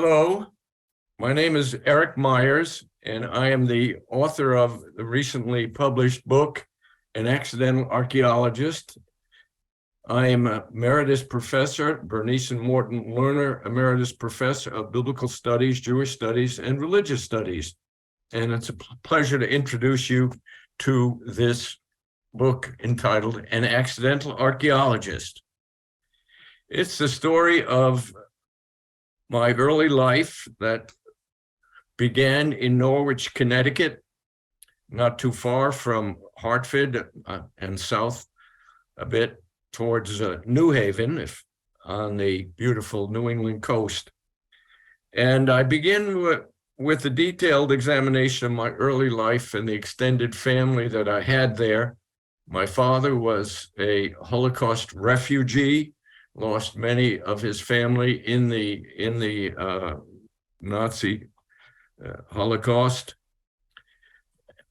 Hello, my name is Eric Meyers, and I am the author of the recently published book, An Accidental Archaeologist. I am Emeritus Professor, Bernice and Morton Lerner, Emeritus Professor of Biblical Studies, Jewish Studies, and Religious Studies. And it's a pleasure to introduce you to this book entitled An Accidental Archaeologist. It's the story of my early life that began in Norwich, Connecticut, not too far from Hartford and south a bit towards New Haven, on the beautiful New England coast. And I begin with a detailed examination of my early life and the extended family that I had there. My father was a Holocaust refugee, lost many of his family in the Nazi Holocaust.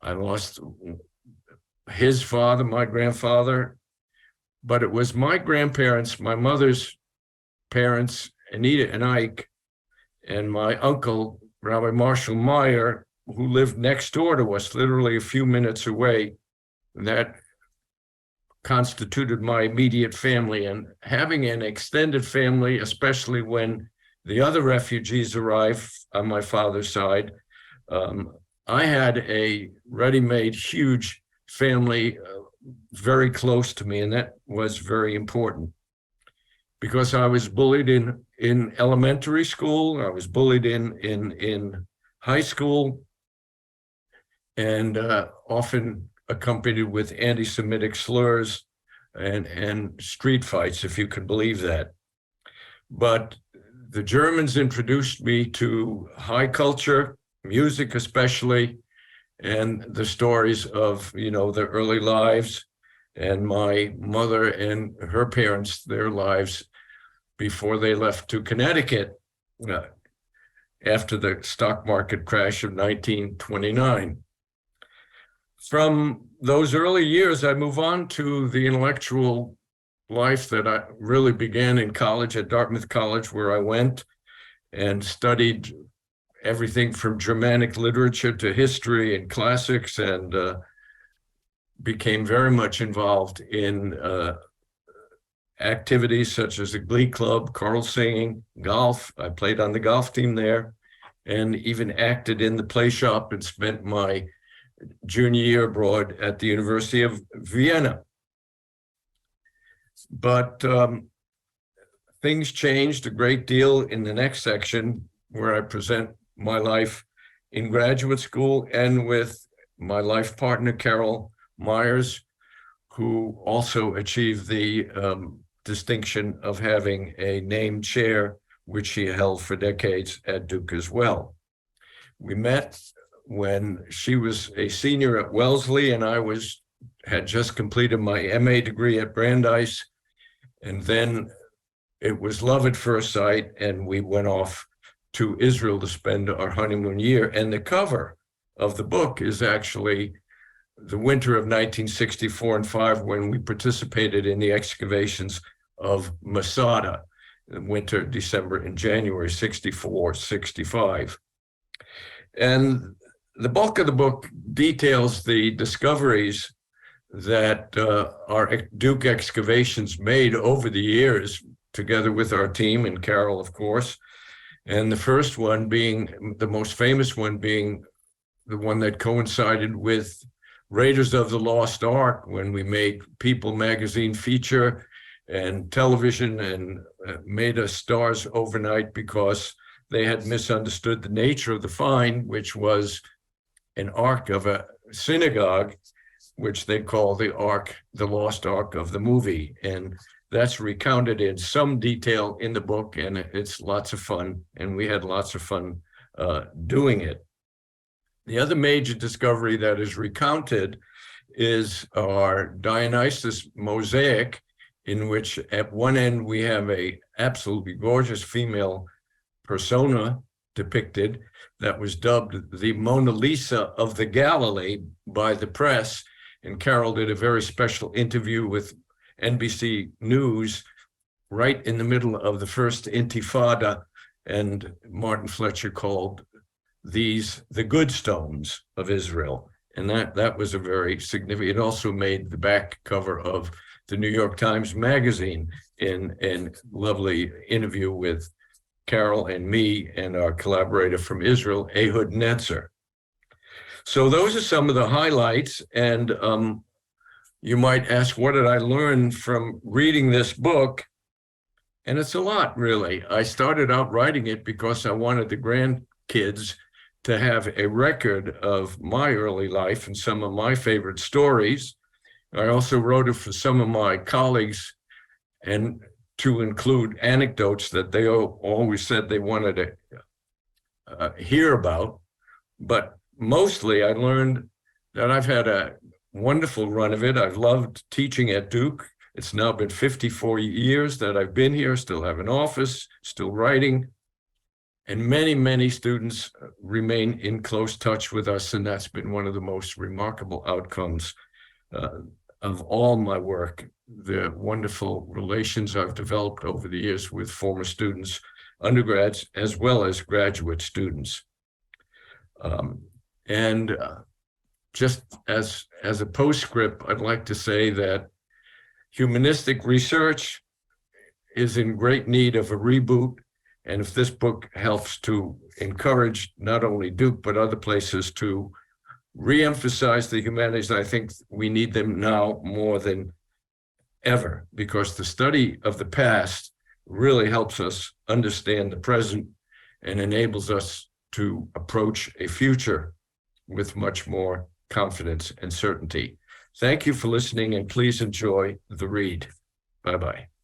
I lost his father, my grandfather, but it was my grandparents, my mother's parents, Anita and Ike, and my uncle, Rabbi Marshall Meyer, who lived next door to us, literally a few minutes away, that constituted my immediate family. And having an extended family, especially when the other refugees arrived on my father's side, I had a ready-made huge family very close to me, and that was very important because I was bullied in elementary school, I was bullied in high school, and often accompanied with anti-Semitic slurs and street fights, if you can believe that. But the Germans introduced me to high culture, music especially, and the stories of, the early lives, and my mother and her parents, their lives before they left to Connecticut after the stock market crash of 1929. From those early years, I move on to the intellectual life that I really began in college, at Dartmouth College, where I went and studied everything from Germanic literature to history and classics, and became very much involved in activities such as the Glee Club, choral singing, golf. I played on the golf team there, and even acted in the play shop, and spent my junior year abroad at the University of Vienna. But things changed a great deal in the next section, where I present my life in graduate school and with my life partner, Carol Meyers, who also achieved the distinction of having a named chair, which she held for decades at Duke as well. We met when she was a senior at Wellesley, and I had just completed my MA degree at Brandeis. And then it was love at first sight, and we went off to Israel to spend our honeymoon year. And the cover of the book is actually the winter of 1964 and 5, when we participated in the excavations of Masada, winter, December and January, 64, 65. And the bulk of the book details the discoveries that our Duke excavations made over the years, together with our team and Carol, of course. And the first one being, the most famous one being the one that coincided with Raiders of the Lost Ark, when we made People magazine feature and television, and made us stars overnight because they had misunderstood the nature of the find, which was an ark of a synagogue, which they call the Ark, the Lost Ark of the movie. And that's recounted in some detail in the book, and it's lots of fun, and we had lots of fun doing it. The other major discovery that is recounted is our Dionysus mosaic, in which at one end we have a absolutely gorgeous female persona depicted that was dubbed the Mona Lisa of the Galilee by the press. And Carol did a very special interview with NBC News right in the middle of the first Intifada and Martin Fletcher called these the good stones of Israel. And that was a very significant, it also made the back cover of the New York Times Magazine in a lovely interview with Carol and me and our collaborator from Israel, Ehud Netzer. So those are some of the highlights. And you might ask, what did I learn from reading this book? And it's a lot, really. I started out writing it because I wanted the grandkids to have a record of my early life and some of my favorite stories. I also wrote it for some of my colleagues and to include anecdotes that they always said they wanted to hear about. But mostly I learned that I've had a wonderful run of it. I've loved teaching at Duke. It's now been 54 years that I've been here, still have an office, still writing. And many, many students remain in close touch with us, and that's been one of the most remarkable outcomes of all my work, the wonderful relations I've developed over the years with former students, undergrads, as well as graduate students. Just as a postscript, I'd like to say that humanistic research is in great need of a reboot. And if this book helps to encourage not only Duke, but other places to reemphasize the humanities, I think we need them now more than ever, because the study of the past really helps us understand the present and enables us to approach a future with much more confidence and certainty. Thank you for listening, and please enjoy the read. Bye-bye.